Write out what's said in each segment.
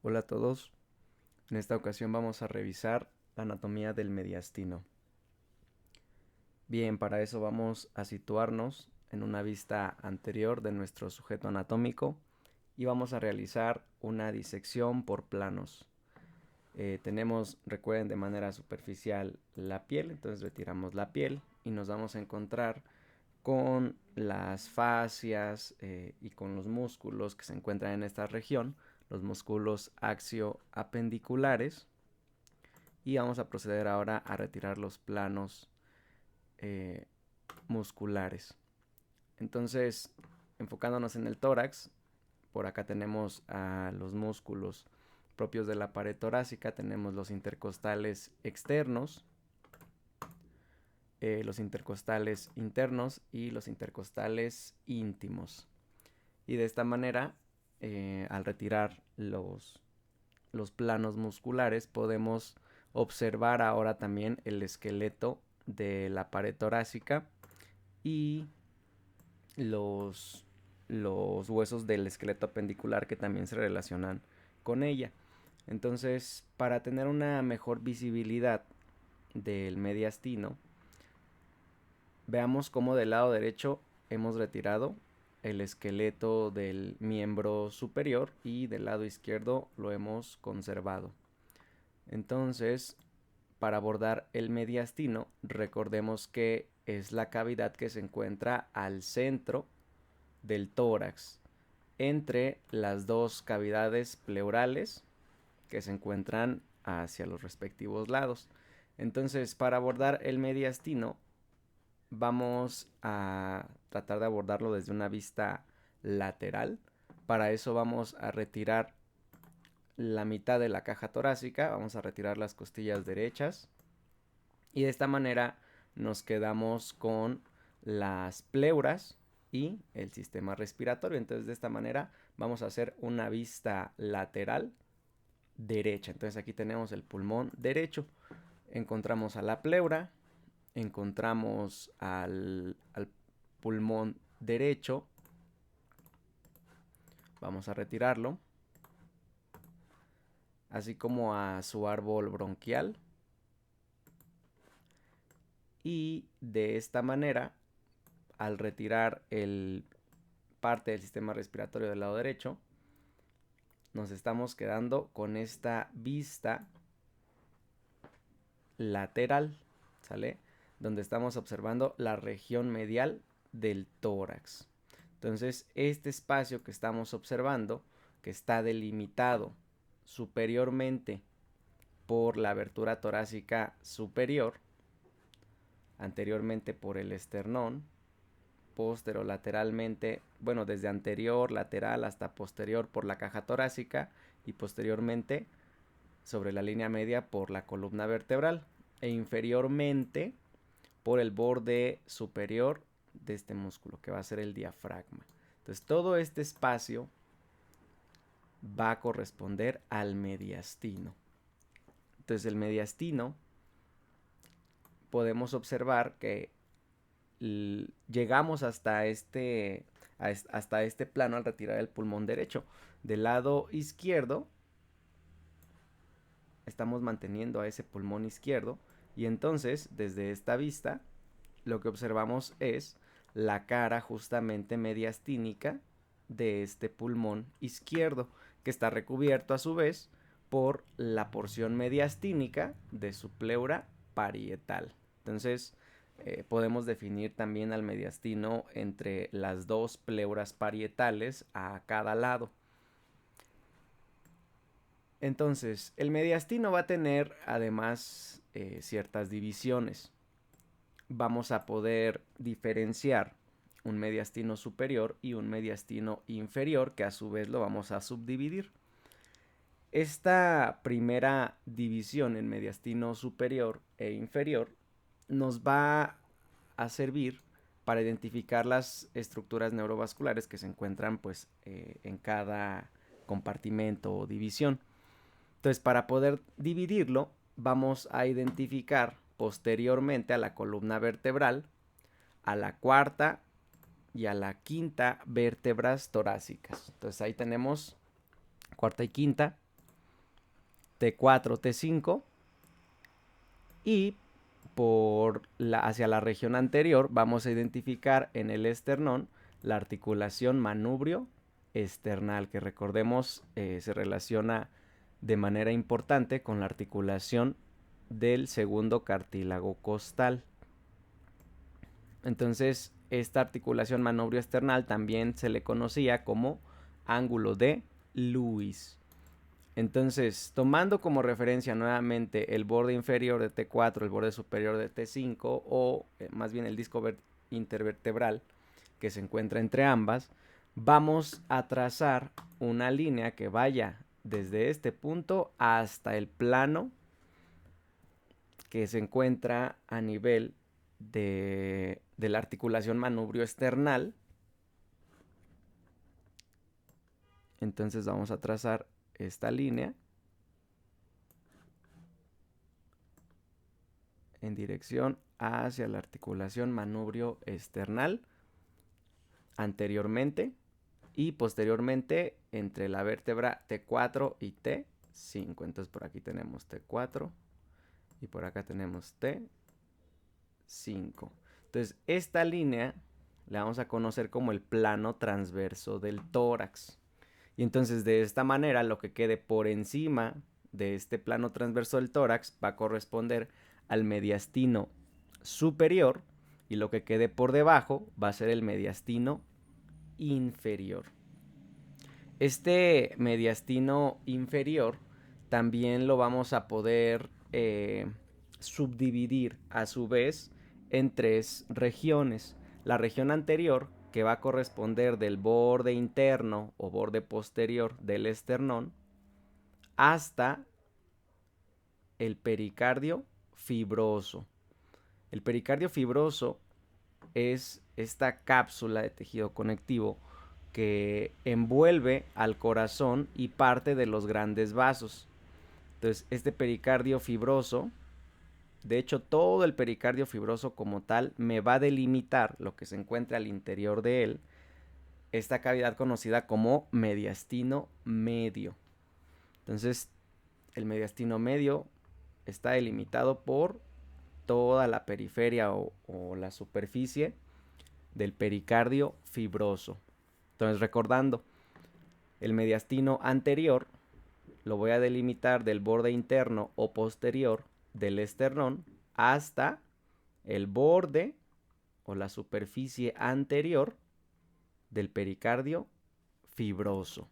Hola a todos, en esta ocasión vamos a revisar la anatomía del mediastino. Bien, para eso vamos a situarnos en una vista anterior de nuestro sujeto anatómico y vamos a realizar una disección por planos. Tenemos, recuerden, de manera superficial la piel, entonces retiramos la piel y nos vamos a encontrar con las fascias y con los músculos que se encuentran en esta región, los músculos axioapendiculares, y vamos a proceder ahora a retirar los planos eh, musculares. Entonces, enfocándonos en el tórax, por acá tenemos a los músculos propios de la pared torácica, tenemos los intercostales externos, los intercostales internos y los intercostales íntimos. Y de esta manera, al retirar los planos musculares, podemos observar ahora también el esqueleto de la pared torácica y los, los huesos del esqueleto apendicular que también se relacionan con ella. Entonces, para tener una mejor visibilidad del mediastino, veamos cómo del lado derecho hemos retirado el esqueleto del miembro superior y del lado izquierdo lo hemos conservado. Entonces, para abordar el mediastino, recordemos que es la cavidad que se encuentra al centro del tórax, entre las dos cavidades pleurales que se encuentran hacia los respectivos lados. Entonces, para abordar el mediastino, vamos a tratar de abordarlo desde una vista lateral. Para eso vamos a retirar la mitad de la caja torácica, vamos a retirar las costillas derechas y de esta manera nos quedamos con las pleuras y el sistema respiratorio. Entonces de esta manera vamos a hacer una vista lateral derecha. Entonces aquí tenemos el pulmón derecho, encontramos a la pleura, encontramos al pulmón derecho, vamos a retirarlo, así como a su árbol bronquial, y de esta manera, al retirar el parte del sistema respiratorio del lado derecho, nos estamos quedando con esta vista lateral, ¿sale? Donde estamos observando la región medial del tórax. Entonces, este espacio que estamos observando, que está delimitado superiormente por la abertura torácica superior, anteriormente por el esternón, posterolateralmente, bueno, desde anterior, lateral hasta posterior por la caja torácica y posteriormente sobre la línea media por la columna vertebral e inferiormente por el borde superior de este músculo que va a ser el diafragma. Entonces todo este espacio va a corresponder al mediastino. Entonces el mediastino podemos observar que llegamos hasta este plano al retirar el pulmón derecho. Del lado izquierdo estamos manteniendo a ese pulmón izquierdo y entonces desde esta vista lo que observamos es la cara justamente mediastínica de este pulmón izquierdo, que está recubierto a su vez por la porción mediastínica de su pleura parietal. Entonces podemos definir también al mediastino entre las dos pleuras parietales a cada lado. Entonces, el mediastino va a tener además ciertas divisiones. Vamos a poder diferenciar un mediastino superior y un mediastino inferior, que a su vez lo vamos a subdividir. Esta primera división en mediastino superior e inferior nos va a servir para identificar las estructuras neurovasculares que se encuentran pues en cada compartimento o división. Entonces, para poder dividirlo, vamos a identificar posteriormente a la columna vertebral, a la cuarta y a la quinta vértebras torácicas. Entonces ahí tenemos cuarta y quinta. T4, T5 y hacia la región anterior vamos a identificar en el esternón la articulación manubrio esternal, que recordemos se relaciona de manera importante con la articulación del segundo cartílago costal. Entonces, esta articulación manubrio esternal también se le conocía como ángulo de Lewis. Entonces, tomando como referencia nuevamente el borde inferior de T4, el borde superior de T5, o más bien el disco intervertebral que se encuentra entre ambas, vamos a trazar una línea que vaya desde este punto hasta el plano que se encuentra a nivel de la articulación manubrio esternal. Entonces vamos a trazar esta línea en dirección hacia la articulación manubrio esternal anteriormente y posteriormente entre la vértebra T4 y T5. Entonces por aquí tenemos T4 y por acá tenemos T5. Entonces esta línea la vamos a conocer como el plano transverso del tórax. Y entonces de esta manera lo que quede por encima de este plano transverso del tórax va a corresponder al mediastino superior y lo que quede por debajo va a ser el mediastino inferior. Este mediastino inferior también lo vamos a poder subdividir a su vez en tres regiones. La región anterior, que va a corresponder del borde interno o borde posterior del esternón hasta el pericardio fibroso. El pericardio fibroso es esta cápsula de tejido conectivo que envuelve al corazón y parte de los grandes vasos. Entonces, este pericardio fibroso, de hecho, todo el pericardio fibroso como tal me va a delimitar lo que se encuentra al interior de él, esta cavidad conocida como mediastino medio. Entonces, el mediastino medio está delimitado por toda la periferia o la superficie del pericardio fibroso. Entonces, recordando, el mediastino anterior lo voy a delimitar del borde interno o posterior del esternón hasta el borde o la superficie anterior del pericardio fibroso.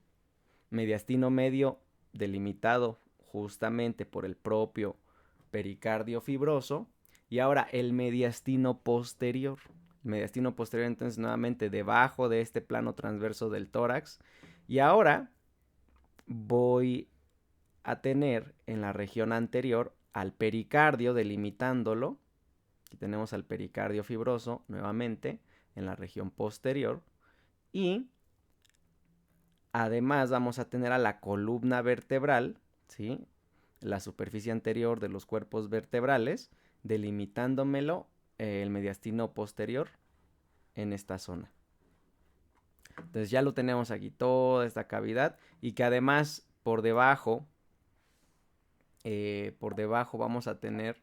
Mediastino medio delimitado justamente por el propio pericardio fibroso. Y ahora el mediastino posterior. El mediastino posterior entonces nuevamente debajo de este plano transverso del tórax. Y ahora voy a tener en la región anterior al pericardio delimitándolo. Aquí tenemos al pericardio fibroso nuevamente en la región posterior. Y además vamos a tener a la columna vertebral, ¿sí? La superficie anterior de los cuerpos vertebrales, delimitándomelo el mediastino posterior en esta zona. Entonces ya lo tenemos aquí, toda esta cavidad, y que además por debajo vamos a tener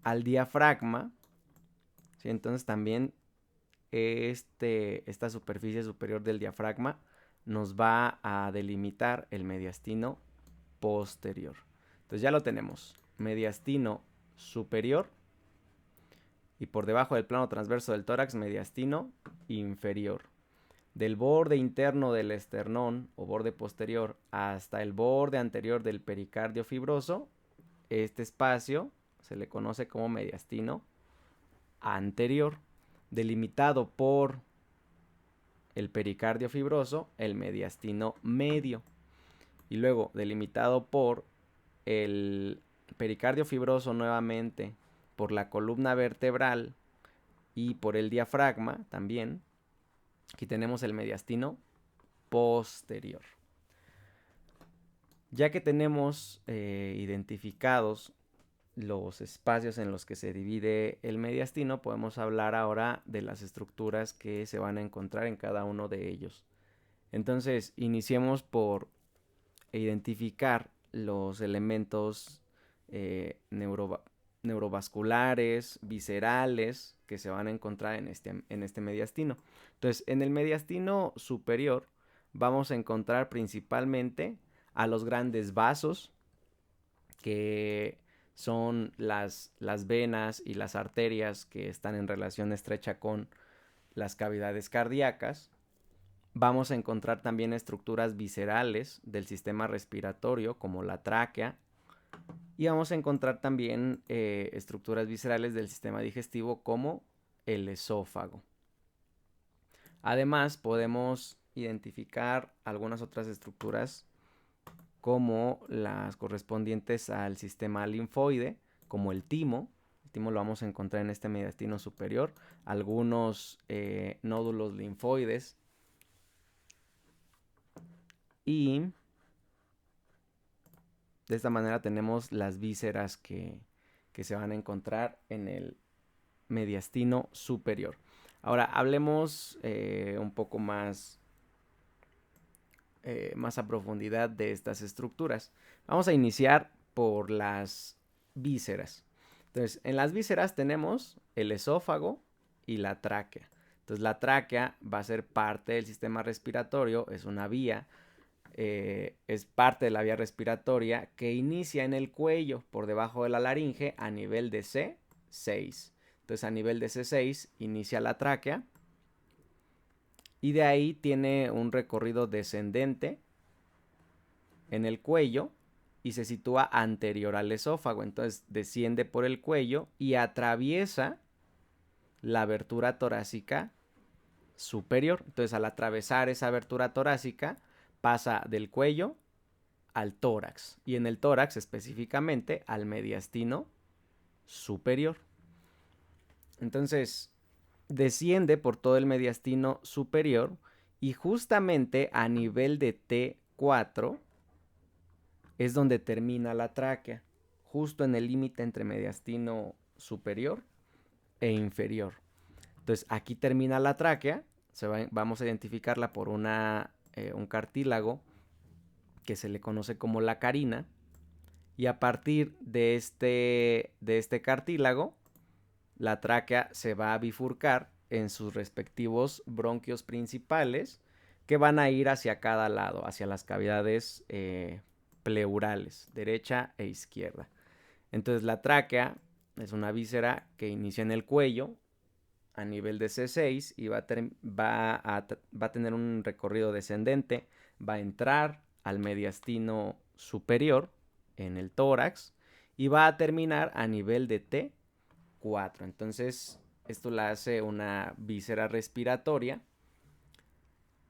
al diafragma, ¿sí? Entonces también esta superficie superior del diafragma nos va a delimitar el mediastino posterior. Entonces ya lo tenemos, mediastino superior y por debajo del plano transverso del tórax, mediastino inferior. Del borde interno del esternón o borde posterior hasta el borde anterior del pericardio fibroso, este espacio se le conoce como mediastino anterior, delimitado por el pericardio fibroso, el mediastino medio, y luego delimitado por el pericardio fibroso nuevamente, por la columna vertebral y por el diafragma también. Aquí tenemos el mediastino posterior. Ya que tenemos identificados los espacios en los que se divide el mediastino, podemos hablar ahora de las estructuras que se van a encontrar en cada uno de ellos. Entonces, iniciemos por identificar los elementos neurovasculares, viscerales, que se van a encontrar en este mediastino. Entonces, en el mediastino superior vamos a encontrar principalmente a los grandes vasos, que son las venas y las arterias que están en relación estrecha con las cavidades cardíacas. Vamos a encontrar también estructuras viscerales del sistema respiratorio, como la tráquea, y vamos a encontrar también estructuras viscerales del sistema digestivo, como el esófago. Además, podemos identificar algunas otras estructuras, como las correspondientes al sistema linfoide, como el timo. El timo lo vamos a encontrar en este mediastino superior, algunos nódulos linfoides, y de esta manera tenemos las vísceras que se van a encontrar en el mediastino superior. Ahora hablemos un poco más a profundidad de estas estructuras. Vamos a iniciar por las vísceras. Entonces, en las vísceras tenemos el esófago y la tráquea. Entonces, la tráquea va a ser parte del sistema respiratorio, es una vía, es parte de la vía respiratoria que inicia en el cuello, por debajo de la laringe, a nivel de C6. Entonces, a nivel de C6 inicia la tráquea, y de ahí tiene un recorrido descendente en el cuello y se sitúa anterior al esófago. Entonces desciende por el cuello y atraviesa la abertura torácica superior. Entonces, al atravesar esa abertura torácica, pasa del cuello al tórax, y en el tórax específicamente al mediastino superior. Entonces, desciende por todo el mediastino superior, y justamente a nivel de T4 es donde termina la tráquea, justo en el límite entre mediastino superior e inferior. Entonces, aquí termina la tráquea. Vamos a identificarla por un cartílago que se le conoce como la carina, y a partir de este cartílago, la tráquea se va a bifurcar en sus respectivos bronquios principales, que van a ir hacia cada lado, hacia las cavidades pleurales, derecha e izquierda. Entonces, la tráquea es una víscera que inicia en el cuello a nivel de C6 y va a tener un recorrido descendente, va a entrar al mediastino superior en el tórax y va a terminar a nivel de T4. Entonces, esto la hace una víscera respiratoria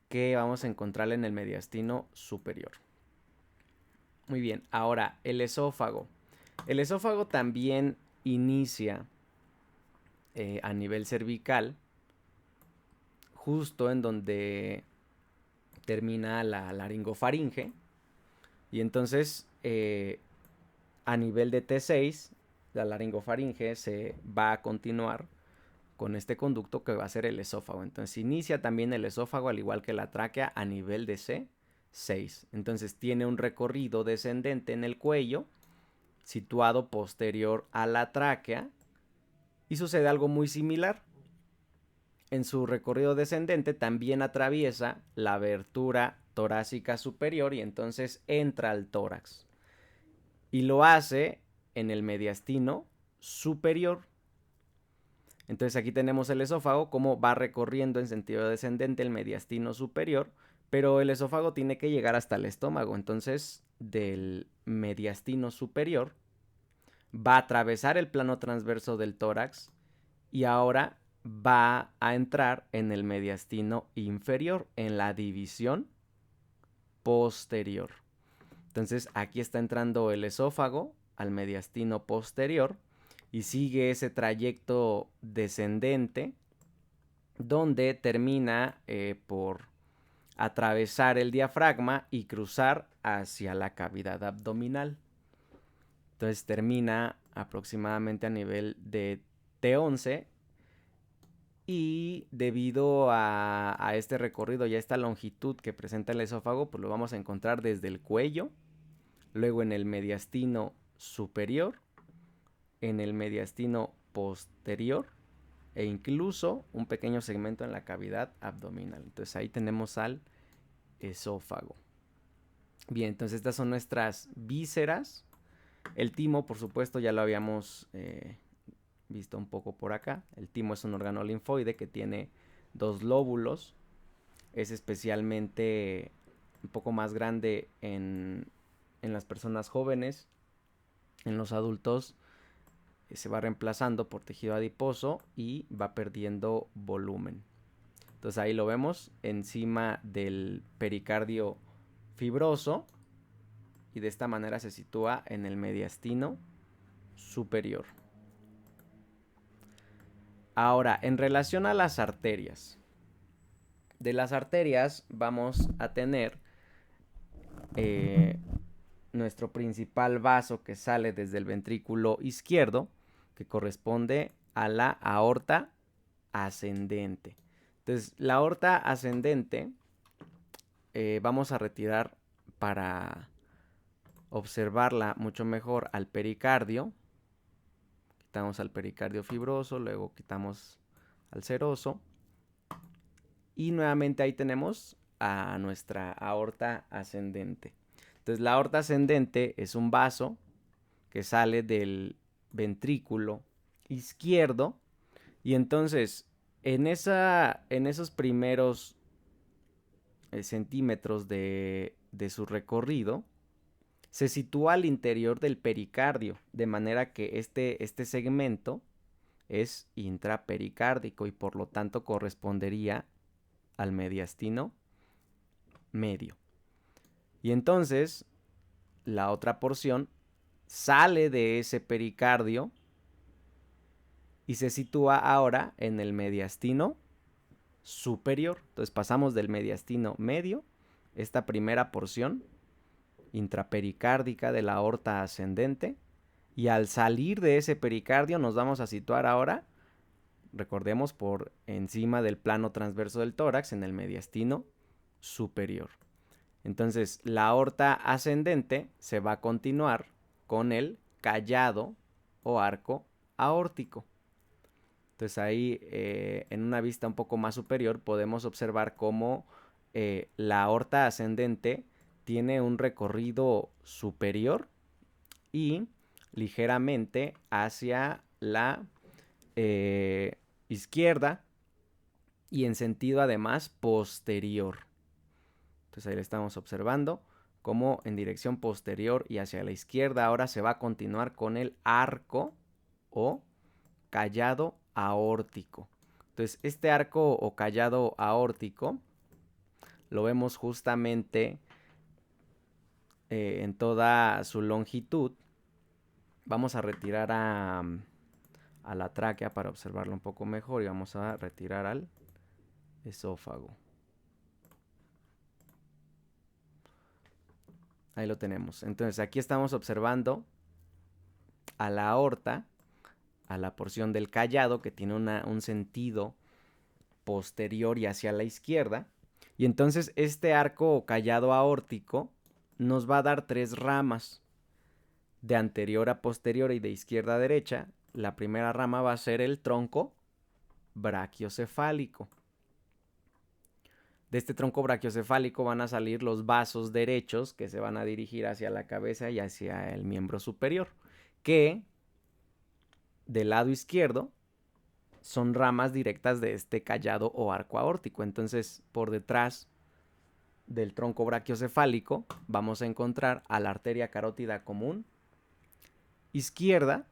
que vamos a encontrar en el mediastino superior. Muy bien, ahora el esófago. El esófago también inicia a nivel cervical, justo en donde termina la laringofaringe, y entonces a nivel de T6 la laringofaringe se va a continuar con este conducto que va a ser el esófago. Entonces inicia también el esófago, al igual que la tráquea, a nivel de C6. Entonces tiene un recorrido descendente en el cuello, situado posterior a la tráquea, y sucede algo muy similar. En su recorrido descendente también atraviesa la abertura torácica superior y entonces entra al tórax. Y lo hace en el mediastino superior. Entonces aquí tenemos el esófago como va recorriendo en sentido descendente el mediastino superior, pero el esófago tiene que llegar hasta el estómago. Entonces, del mediastino superior va a atravesar el plano transverso del tórax y ahora va a entrar en el mediastino inferior, en la división posterior. Entonces, aquí está entrando el esófago al mediastino posterior y sigue ese trayecto descendente, donde termina por atravesar el diafragma y cruzar hacia la cavidad abdominal. Entonces termina aproximadamente a nivel de T11 Y debido a este recorrido y a esta longitud que presenta el esófago, pues lo vamos a encontrar desde el cuello, luego en el mediastino superior, en el mediastino posterior e incluso un pequeño segmento en la cavidad abdominal. Entonces ahí tenemos al esófago. Bien, entonces estas son nuestras vísceras. El timo, por supuesto, ya lo habíamos visto un poco por acá. El timo es un órgano linfoide que tiene 2 lóbulos. Es especialmente un poco más grande en las personas jóvenes. En los adultos se va reemplazando por tejido adiposo y va perdiendo volumen. Entonces ahí lo vemos encima del pericardio fibroso y de esta manera se sitúa en el mediastino superior. Ahora, en relación a las arterias. De las arterias vamos a tener nuestro principal vaso que sale desde el ventrículo izquierdo, que corresponde a la aorta ascendente. Entonces, la aorta ascendente vamos a retirar para observarla mucho mejor al pericardio. Quitamos al pericardio fibroso, luego quitamos al seroso. Y nuevamente ahí tenemos a nuestra aorta ascendente. Entonces la aorta ascendente es un vaso que sale del ventrículo izquierdo. Y entonces en esos primeros centímetros de su recorrido se sitúa al interior del pericardio, de manera que este segmento es intrapericárdico y por lo tanto correspondería al mediastino medio. Y entonces la otra porción sale de ese pericardio y se sitúa ahora en el mediastino superior. Entonces pasamos del mediastino medio, esta primera porción intrapericárdica de la aorta ascendente, y al salir de ese pericardio nos vamos a situar ahora, recordemos, por encima del plano transverso del tórax en el mediastino superior. Entonces la aorta ascendente se va a continuar con el callado o arco aórtico. Entonces ahí en una vista un poco más superior podemos observar cómo la aorta ascendente tiene un recorrido superior y ligeramente hacia la izquierda y en sentido además posterior. Entonces ahí le estamos observando cómo en dirección posterior y hacia la izquierda ahora se va a continuar con el arco o callado aórtico. Entonces este arco o callado aórtico lo vemos justamente en toda su longitud. Vamos a retirar a la tráquea para observarlo un poco mejor y vamos a retirar al esófago. Ahí lo tenemos. Entonces aquí estamos observando a la aorta, a la porción del callado que tiene un sentido posterior y hacia la izquierda. Y entonces este arco o callado aórtico nos va a dar 3 ramas, de anterior a posterior y de izquierda a derecha. La primera rama va a ser el tronco brachiocefálico. De este tronco brachiocefálico van a salir los vasos derechos que se van a dirigir hacia la cabeza y hacia el miembro superior, que del lado izquierdo son ramas directas de este callado o arco aórtico. Entonces, por detrás del tronco brachiocefálico vamos a encontrar a la arteria carótida común izquierda,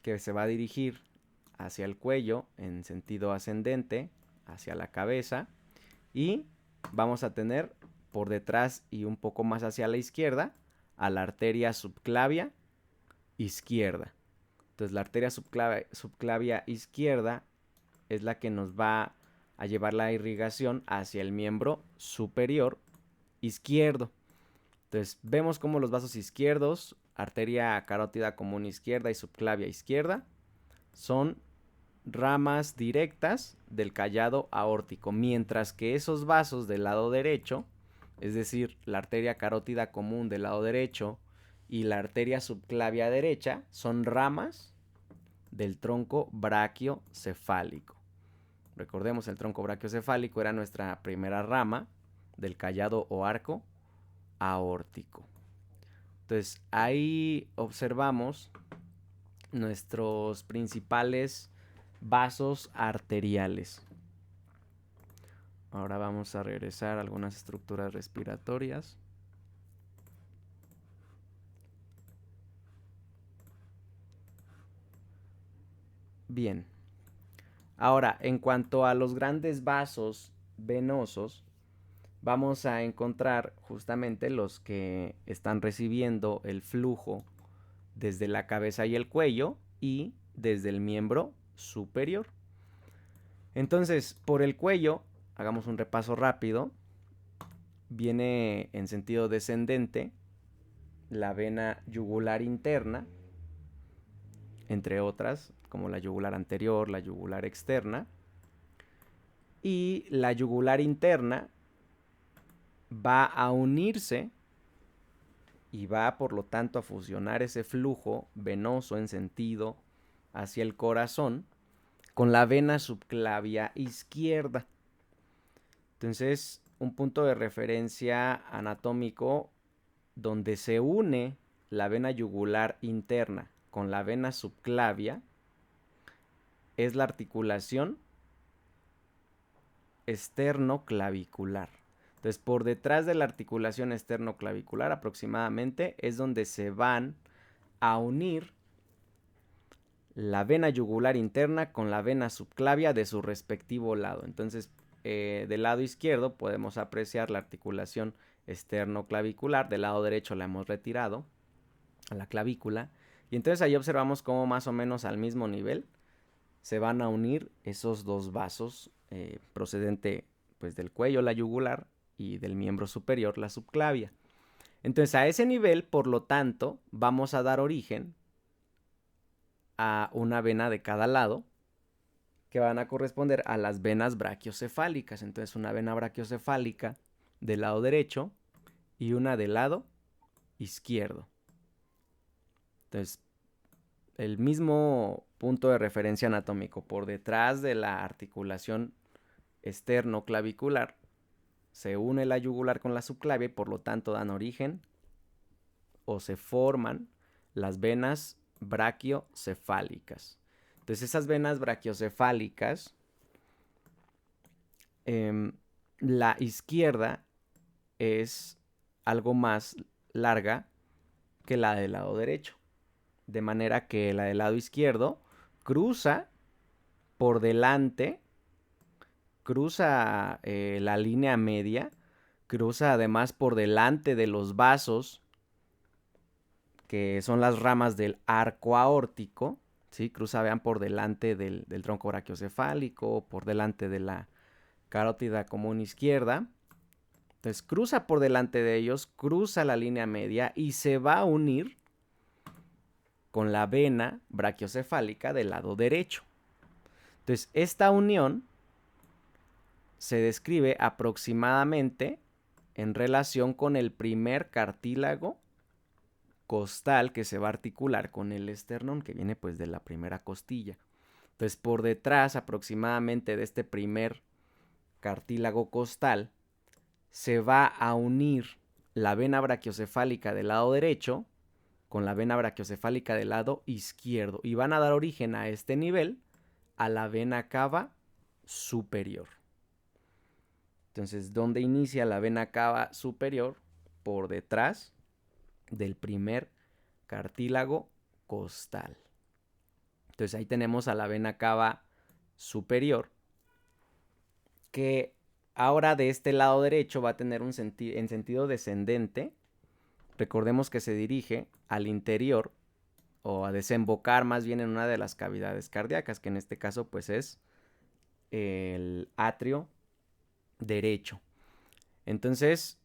que se va a dirigir hacia el cuello en sentido ascendente, hacia la cabeza, y vamos a tener por detrás y un poco más hacia la izquierda a la arteria subclavia izquierda. Entonces la arteria subclavia izquierda es la que nos va a llevar la irrigación hacia el miembro superior izquierdo. Entonces vemos cómo los vasos izquierdos, arteria carótida común izquierda y subclavia izquierda, son ramas directas del callado aórtico, mientras que esos vasos del lado derecho, es decir, la arteria carótida común del lado derecho y la arteria subclavia derecha, son ramas del tronco brachiocefálico. Recordemos, el tronco brachiocefálico era nuestra primera rama del callado o arco aórtico. Entonces, ahí observamos nuestros principales vasos arteriales. Ahora vamos a regresar a algunas estructuras respiratorias. Bien. Ahora, en cuanto a los grandes vasos venosos, vamos a encontrar justamente los que están recibiendo el flujo desde la cabeza y el cuello y desde el miembro superior. Entonces, por el cuello, hagamos un repaso rápido. Viene en sentido descendente la vena yugular interna, entre otras, como la yugular anterior, la yugular externa. Y la yugular interna va a unirse y va, por lo tanto, a fusionar ese flujo venoso en sentido hacia el corazón con la vena subclavia izquierda. Entonces, un punto de referencia anatómico donde se une la vena yugular interna con la vena subclavia es la articulación esternoclavicular. Entonces, por detrás de la articulación esternoclavicular aproximadamente es donde se van a unir la vena yugular interna con la vena subclavia de su respectivo lado. Entonces, del lado izquierdo podemos apreciar la articulación esternoclavicular, del lado derecho la hemos retirado a la clavícula, y entonces ahí observamos cómo más o menos al mismo nivel se van a unir esos dos vasos procedente pues del cuello, la yugular, y del miembro superior, la subclavia. Entonces, a ese nivel, por lo tanto, vamos a dar origen a una vena de cada lado que van a corresponder a las venas brachiocefálicas. Entonces, una vena brachiocefálica del lado derecho y una del lado izquierdo. Entonces, el mismo punto de referencia anatómico por detrás de la articulación esternoclavicular se une la yugular con la subclavia y por lo tanto dan origen o se forman las venas brachiocefálicas. Entonces, esas venas brachiocefálicas, la izquierda es algo más larga que la del lado derecho, de manera que la del lado izquierdo cruza por delante, cruza la línea media, cruza además por delante de los vasos que son las ramas del arco aórtico, ¿sí? Cruza, vean, por delante del tronco brachiocefálico, por delante de la carótida común izquierda. Entonces cruza por delante de ellos, cruza la línea media y se va a unir con la vena brachiocefálica del lado derecho. Entonces, esta unión se describe aproximadamente en relación con el primer cartílago costal que se va a articular con el esternón, que viene pues de la primera costilla. Entonces, por detrás aproximadamente de este primer cartílago costal se va a unir la vena brachiocefálica del lado derecho con la vena brachiocefálica del lado izquierdo y van a dar origen a este nivel a la vena cava superior. Entonces, ¿dónde inicia la vena cava superior? Por detrás del primer cartílago costal. Entonces, ahí tenemos a la vena cava superior, que ahora de este lado derecho va a tener en sentido descendente. Recordemos que se dirige al interior o a desembocar más bien en una de las cavidades cardíacas, que en este caso pues es el atrio derecho. Entonces,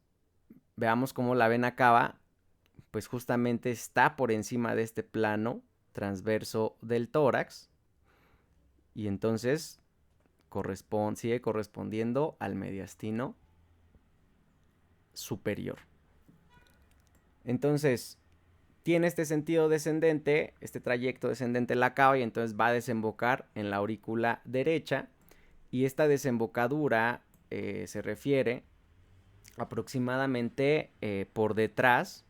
veamos cómo la vena cava pues justamente está por encima de este plano transverso del tórax y entonces sigue correspondiendo al mediastino superior. Entonces, tiene este sentido descendente, este trayecto descendente la cava, y entonces va a desembocar en la aurícula derecha, y esta desembocadura se refiere aproximadamente por detrás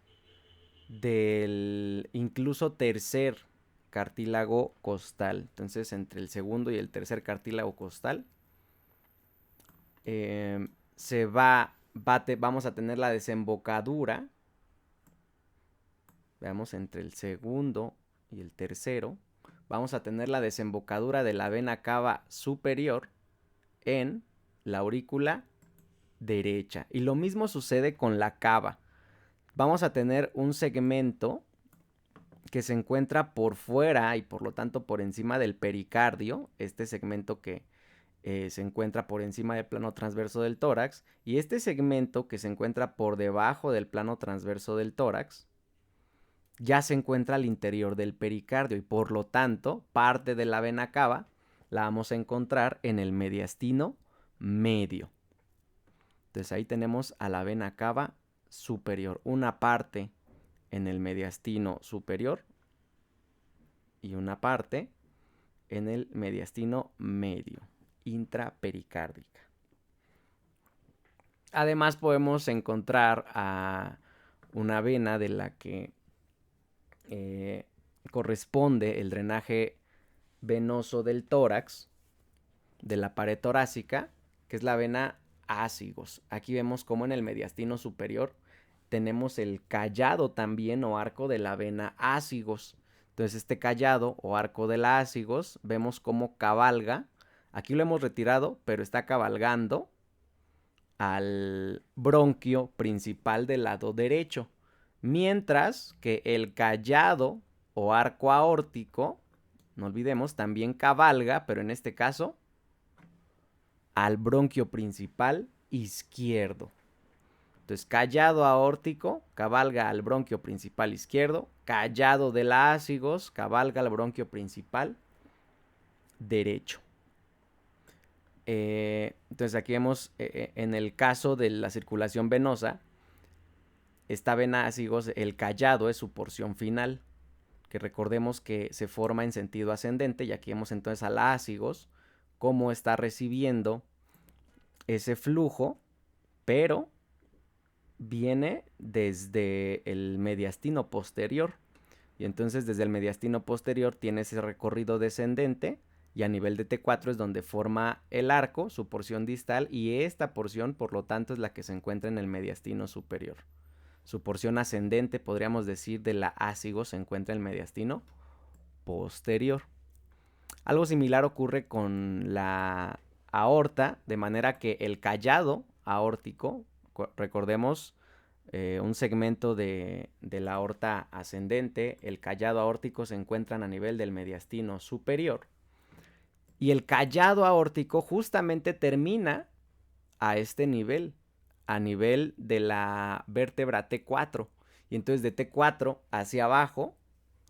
del incluso tercer cartílago costal. Entonces, entre el segundo y el tercer cartílago costal vamos a tener la desembocadura. Veamos, entre el segundo y el tercero vamos a tener la desembocadura de la vena cava superior en la aurícula derecha. Y lo mismo sucede con la cava. Vamos a tener un segmento que se encuentra por fuera y por lo tanto por encima del pericardio, este segmento que se encuentra por encima del plano transverso del tórax, y este segmento que se encuentra por debajo del plano transverso del tórax ya se encuentra al interior del pericardio, y por lo tanto parte de la vena cava la vamos a encontrar en el mediastino medio. Entonces ahí tenemos a la vena cava superior, una parte en el mediastino superior y una parte en el mediastino medio, intrapericárdica. Además podemos encontrar a una vena de la que corresponde el drenaje venoso del tórax, de la pared torácica, que es la vena ácigos. Aquí vemos como en el mediastino superior tenemos el callado también o arco de la vena ácigos. Entonces este callado o arco de la ácigos vemos cómo cabalga. Aquí lo hemos retirado, pero está cabalgando al bronquio principal del lado derecho. Mientras que el callado o arco aórtico, no olvidemos, también cabalga, pero en este caso al bronquio principal izquierdo. Entonces, callado aórtico cabalga al bronquio principal izquierdo, callado de la ácigos cabalga al bronquio principal derecho. Entonces aquí vemos en el caso de la circulación venosa, esta vena ácigos, el callado es su porción final, que recordemos que se forma en sentido ascendente, y aquí vemos entonces a la ácigos cómo está recibiendo ese flujo, pero viene desde el mediastino posterior, y entonces desde el mediastino posterior tiene ese recorrido descendente, y a nivel de T4 es donde forma el arco, su porción distal, y esta porción por lo tanto es la que se encuentra en el mediastino superior. Su porción ascendente, podríamos decir, de la ácigo se encuentra en el mediastino posterior. Algo similar ocurre con la aorta, de manera que el callado aórtico, recordemos, un segmento de la aorta ascendente, el callado aórtico se encuentran a nivel del mediastino superior, y el callado aórtico justamente termina a este nivel, a nivel de la vértebra T4, y entonces de T4 hacia abajo,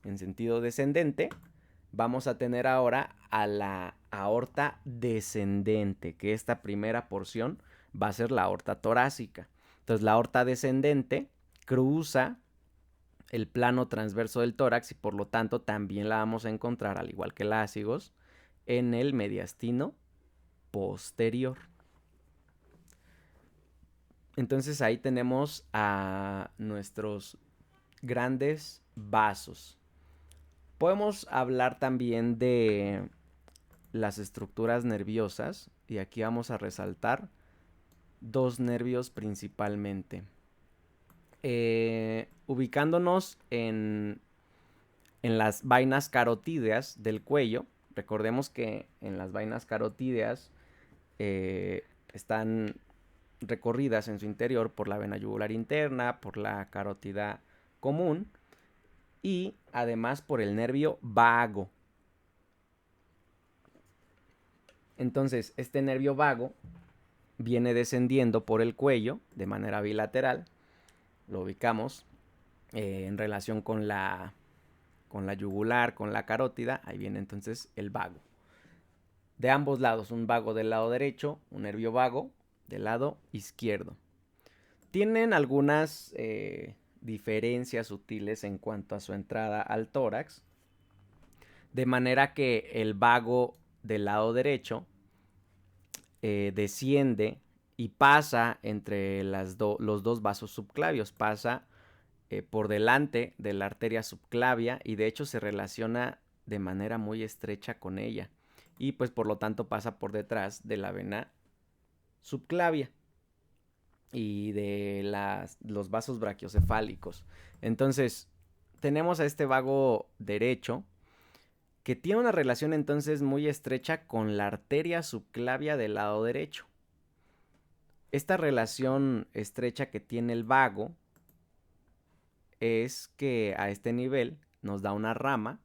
en sentido descendente, vamos a tener ahora a la aorta descendente, que esta primera porción va a ser la aorta torácica. Entonces la aorta descendente cruza el plano transverso del tórax, y por lo tanto también la vamos a encontrar, al igual que la ácigos, en el mediastino posterior. Entonces ahí tenemos a nuestros grandes vasos. Podemos hablar también de las estructuras nerviosas, y aquí vamos a resaltar dos nervios principalmente. Ubicándonos en las vainas carotídeas del cuello, recordemos que en las vainas carotídeas están recorridas en su interior por la vena yugular interna, por la carótida común y además por el nervio vago. Entonces, este nervio vago viene descendiendo por el cuello de manera bilateral. Lo ubicamos en relación con la yugular, con la carótida. Ahí viene entonces el vago. de ambos lados, un vago del lado derecho, un nervio vago del lado izquierdo. Tienen algunas diferencias sutiles en cuanto a su entrada al tórax, de manera que el vago del lado derecho desciende y pasa entre los dos vasos subclavios, pasa por delante de la arteria subclavia y de hecho se relaciona de manera muy estrecha con ella y pues por lo tanto pasa por detrás de la vena subclavia y de los vasos brachiocefálicos. Entonces tenemos a este vago derecho que tiene una relación entonces muy estrecha con la arteria subclavia del lado derecho. Esta relación estrecha que tiene el vago es que a este nivel nos da una rama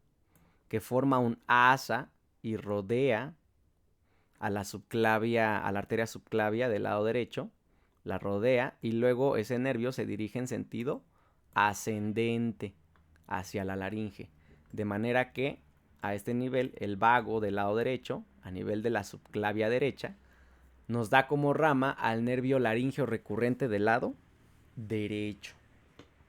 que forma un asa y rodea a la subclavia, a la arteria subclavia del lado derecho, la rodea y luego ese nervio se dirige en sentido ascendente hacia la laringe, de manera que a este nivel el vago del lado derecho, a nivel de la subclavia derecha, nos da como rama al nervio laríngeo recurrente del lado derecho.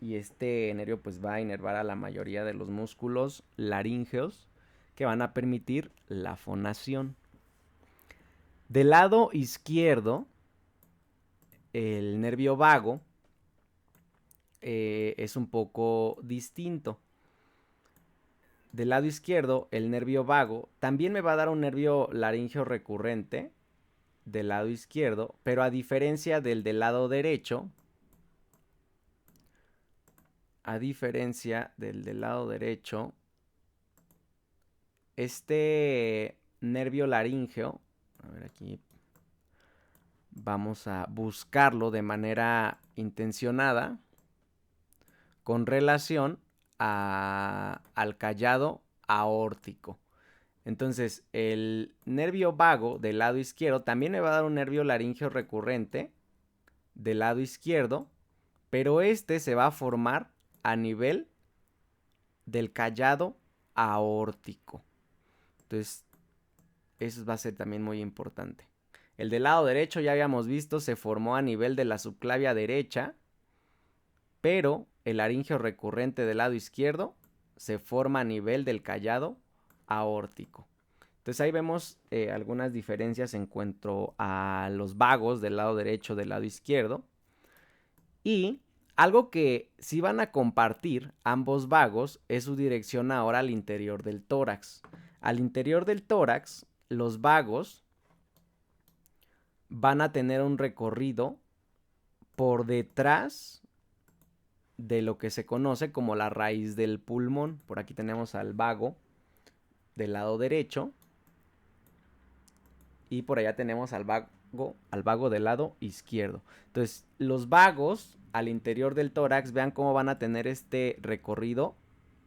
Y este nervio pues va a inervar a la mayoría de los músculos laríngeos que van a permitir la fonación. Del lado izquierdo, el nervio vago es un poco distinto. Del lado izquierdo, el nervio vago también me va a dar un nervio laríngeo recurrente del lado izquierdo, pero a diferencia del lado derecho, del lado derecho, este nervio laríngeo, a ver aquí, vamos a buscarlo de manera intencionada con relación al callado aórtico. Entonces, el nervio vago del lado izquierdo también me va a dar un nervio laríngeo recurrente del lado izquierdo, pero este se va a formar a nivel del callado aórtico. Entonces, eso va a ser también muy importante. El del lado derecho, ya habíamos visto, se formó a nivel de la subclavia derecha, pero el laríngeo recurrente del lado izquierdo se forma a nivel del callado aórtico. Entonces ahí vemos algunas diferencias en cuanto a los vagos del lado derecho, del lado izquierdo. Y algo que sí van a compartir ambos vagos es su dirección ahora al interior del tórax. Al interior del tórax, los vagos van a tener un recorrido por detrás de lo que se conoce como la raíz del pulmón. Por aquí tenemos al vago del lado derecho y por allá tenemos al vago del lado izquierdo. Entonces, los vagos al interior del tórax, vean cómo van a tener este recorrido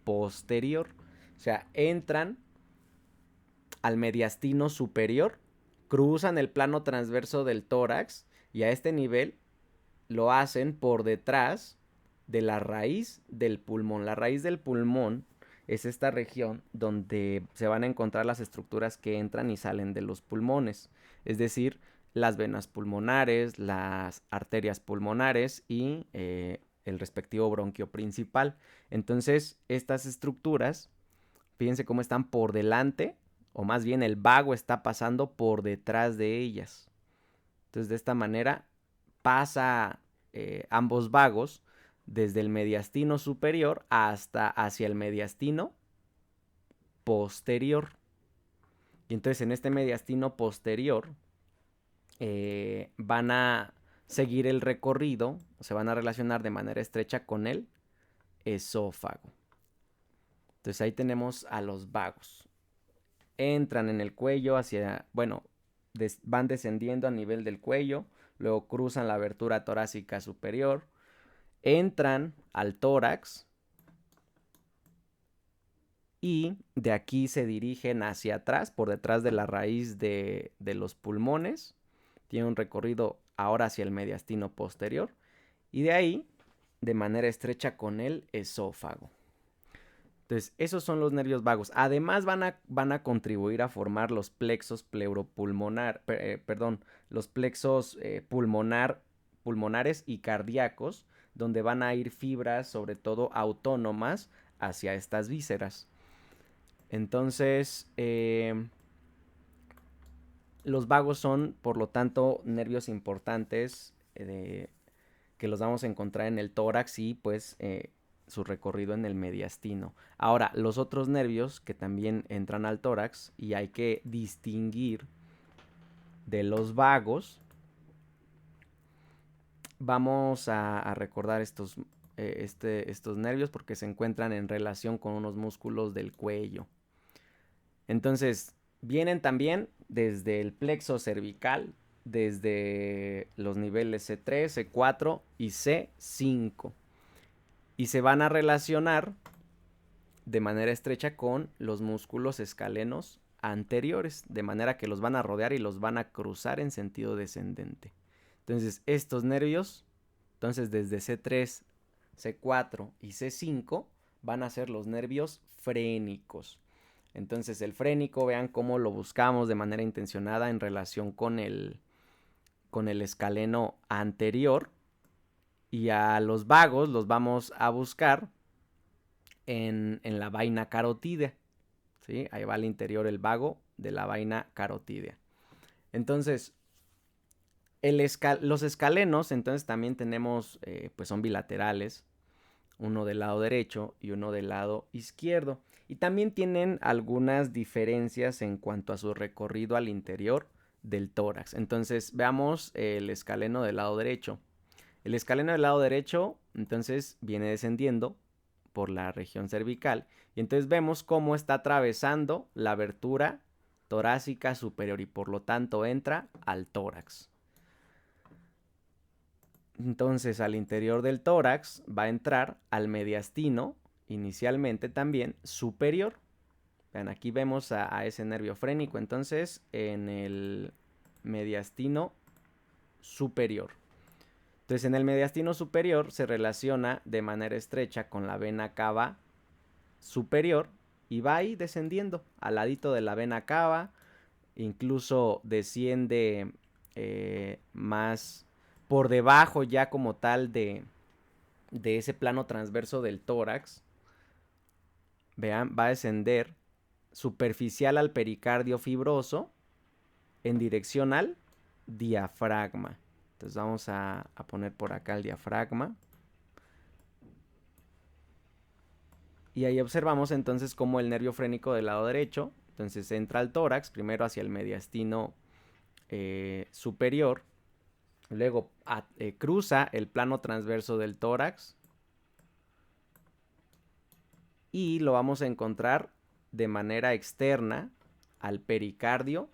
posterior. O sea, entran al mediastino superior, cruzan el plano transverso del tórax y a este nivel lo hacen por detrás de la raíz del pulmón. La raíz del pulmón es esta región donde se van a encontrar las estructuras que entran y salen de los pulmones, es decir, las venas pulmonares, las arterias pulmonares y el respectivo bronquio principal. Entonces, estas estructuras, fíjense cómo están por delante, o más bien el vago está pasando por detrás de ellas. Entonces, de esta manera pasa ambos vagos desde el mediastino superior hasta hacia el mediastino posterior. Y entonces en este mediastino posterior van a seguir el recorrido, se van a relacionar de manera estrecha con el esófago. Entonces ahí tenemos a los vagos. Entran en el cuello van descendiendo a nivel del cuello, luego cruzan la abertura torácica superior, entran al tórax y de aquí se dirigen hacia atrás, por detrás de la raíz de los pulmones. Tiene un recorrido ahora hacia el mediastino posterior y de ahí de manera estrecha con el esófago. Entonces, esos son los nervios vagos. Además, van a contribuir a formar los plexos los plexos pulmonares y cardíacos, donde van a ir fibras, sobre todo autónomas, hacia estas vísceras. Entonces, los vagos son, por lo tanto, nervios importantes que los vamos a encontrar en el tórax y pues su recorrido en el mediastino. Ahora, los otros nervios que también entran al tórax y hay que distinguir de los vagos, vamos a recordar estos nervios porque se encuentran en relación con unos músculos del cuello. Entonces, vienen también desde el plexo cervical, desde los niveles C3, C4 y C5. Y se van a relacionar de manera estrecha con los músculos escalenos anteriores, de manera que los van a rodear y los van a cruzar en sentido descendente. Entonces, estos nervios, desde C3, C4 y C5 van a ser los nervios frénicos. Entonces, el frénico, vean cómo lo buscamos de manera intencionada en relación con el escaleno anterior. Y a los vagos los vamos a buscar en la vaina carotídea. ¿Sí? Ahí va al interior el vago de la vaina carotídea. Entonces, los escalenos, entonces también tenemos, pues son bilaterales, uno del lado derecho y uno del lado izquierdo. Y también tienen algunas diferencias en cuanto a su recorrido al interior del tórax. Entonces, veamos el escaleno del lado derecho. El escaleno del lado derecho, entonces, viene descendiendo por la región cervical. Y entonces vemos cómo está atravesando la abertura torácica superior y por lo tanto entra al tórax. Entonces, al interior del tórax va a entrar al mediastino, inicialmente también superior. Vean, aquí vemos a ese nervio frénico, entonces, en el mediastino superior. Entonces, en el mediastino superior se relaciona de manera estrecha con la vena cava superior y va ahí descendiendo al ladito de la vena cava, incluso desciende más por debajo ya como tal de ese plano transverso del tórax. Vean, va a descender superficial al pericardio fibroso en dirección al diafragma. Entonces vamos a poner por acá el diafragma. Y ahí observamos entonces cómo el nervio frénico del lado derecho, entonces entra al tórax, primero hacia el mediastino superior, luego cruza el plano transverso del tórax y lo vamos a encontrar de manera externa al pericardio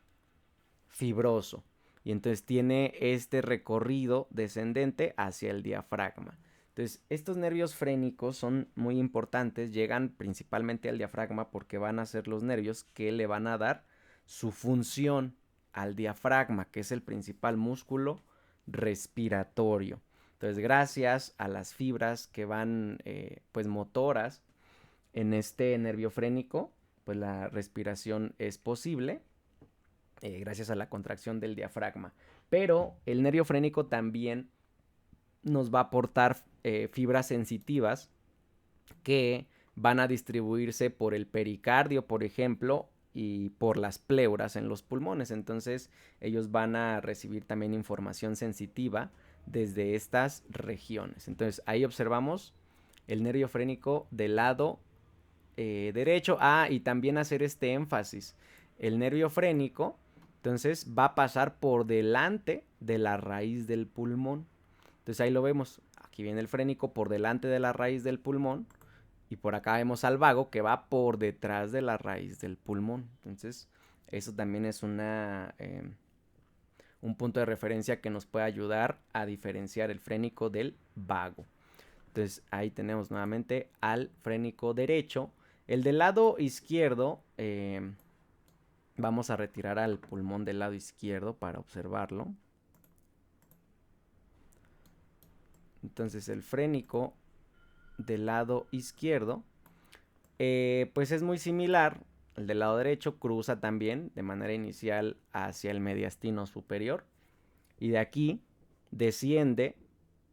fibroso. Y entonces tiene este recorrido descendente hacia el diafragma. Entonces, estos nervios frénicos son muy importantes, llegan principalmente al diafragma porque van a ser los nervios que le van a dar su función al diafragma, que es el principal músculo respiratorio. Entonces, gracias a las fibras que van pues motoras en este nervio frénico, pues la respiración es posible gracias a la contracción del diafragma. Pero el nervio frénico también nos va a aportar fibras sensitivas que van a distribuirse por el pericardio, por ejemplo, y por las pleuras en los pulmones. Entonces ellos van a recibir también información sensitiva desde estas regiones. Entonces ahí observamos el nervio frénico del lado derecho. Y también hacer este énfasis. El nervio frénico, entonces, va a pasar por delante de la raíz del pulmón. Entonces ahí lo vemos. Aquí viene el frénico por delante de la raíz del pulmón. Y por acá vemos al vago que va por detrás de la raíz del pulmón. Entonces, eso también es un punto de referencia que nos puede ayudar a diferenciar el frénico del vago. Entonces, ahí tenemos nuevamente al frénico derecho. El del lado izquierdo, vamos a retirar al pulmón del lado izquierdo para observarlo. Entonces, el frénico del lado izquierdo pues es muy similar. El del lado derecho cruza también de manera inicial hacia el mediastino superior y de aquí desciende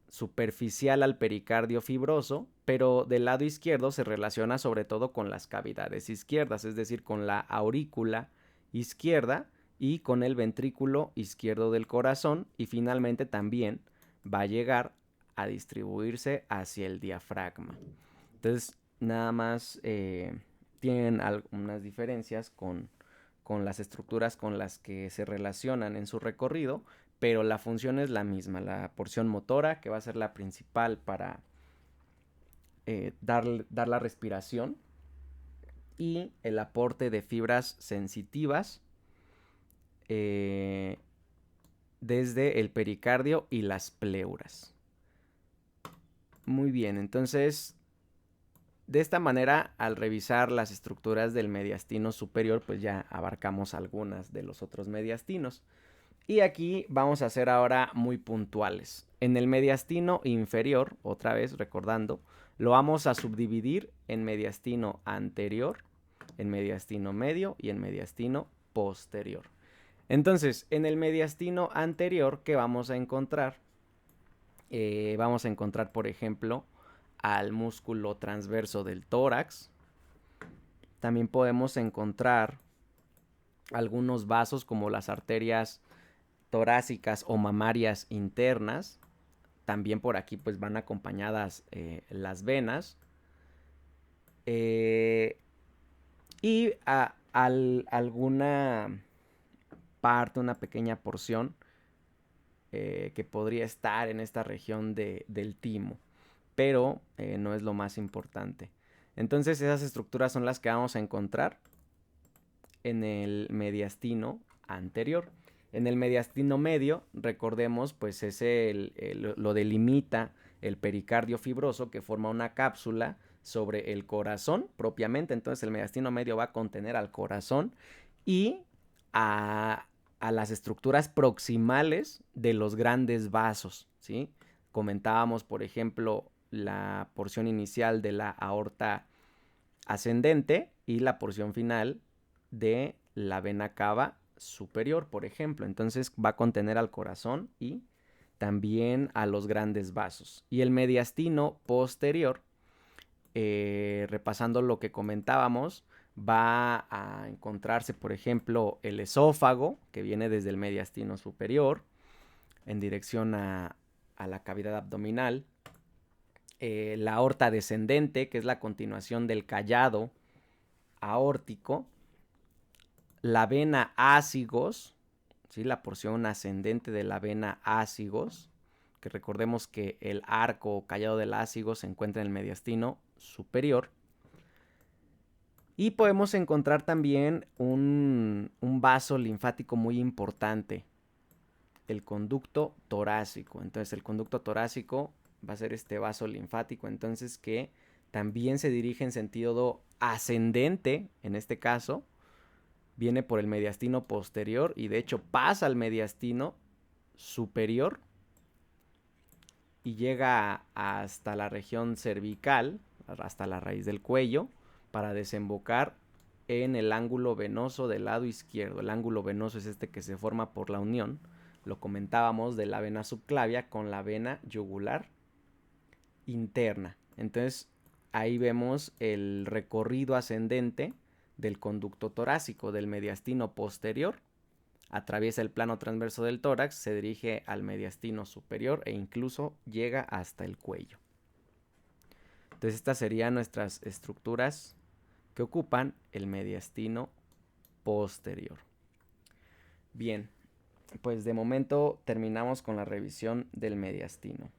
superficial al pericardio fibroso, pero del lado izquierdo se relaciona sobre todo con las cavidades izquierdas, es decir, con la aurícula izquierda y con el ventrículo izquierdo del corazón, y finalmente también va a llegar a distribuirse hacia el diafragma. Entonces, nada más tienen algunas diferencias con las estructuras con las que se relacionan en su recorrido, pero la función es la misma. La porción motora, que va a ser la principal para dar la respiración, y el aporte de fibras sensitivas desde el pericardio y las pleuras. Muy bien, entonces de esta manera, al revisar las estructuras del mediastino superior, pues ya abarcamos algunas de los otros mediastinos. Y aquí vamos a ser ahora muy puntuales. En el mediastino inferior, otra vez recordando, lo vamos a subdividir en mediastino anterior, en mediastino medio y en mediastino posterior. Entonces, en el mediastino anterior, ¿qué vamos a encontrar? Vamos a encontrar, por ejemplo, al músculo transverso del tórax. También podemos encontrar algunos vasos como las arterias torácicas o mamarias internas. También por aquí pues van acompañadas las venas. Y alguna parte, una pequeña porción que podría estar en esta región del timo, pero no es lo más importante. Entonces esas estructuras son las que vamos a encontrar en el mediastino anterior. En el mediastino medio, recordemos, pues lo delimita el pericardio fibroso, que forma una cápsula sobre el corazón propiamente. Entonces el mediastino medio va a contener al corazón y a las estructuras proximales de los grandes vasos, ¿sí? Comentábamos, por ejemplo, la porción inicial de la aorta ascendente y la porción final de la vena cava superior, por ejemplo. Entonces va a contener al corazón y también a los grandes vasos. Y el mediastino posterior, repasando lo que comentábamos, va a encontrarse, por ejemplo, el esófago, que viene desde el mediastino superior en dirección a la cavidad abdominal. La aorta descendente, que es la continuación del callado aórtico. La vena ácigos, ¿sí? La porción ascendente de la vena ácigos, que recordemos que el arco o callado del ácigo se encuentra en el mediastino superior. Y podemos encontrar también un vaso linfático muy importante, el conducto torácico. Entonces el conducto torácico va a ser este vaso linfático, entonces, que también se dirige en sentido ascendente, en este caso, viene por el mediastino posterior y de hecho pasa al mediastino superior y llega hasta la región cervical, hasta la raíz del cuello, para desembocar en el ángulo venoso del lado izquierdo. El ángulo venoso es este que se forma por la unión, lo comentábamos, de la vena subclavia con la vena yugular interna. Entonces ahí vemos el recorrido ascendente del conducto torácico, del mediastino posterior, atraviesa el plano transverso del tórax, se dirige al mediastino superior e incluso llega hasta el cuello. Entonces estas serían nuestras estructuras que ocupan el mediastino posterior. Bien, pues de momento terminamos con la revisión del mediastino.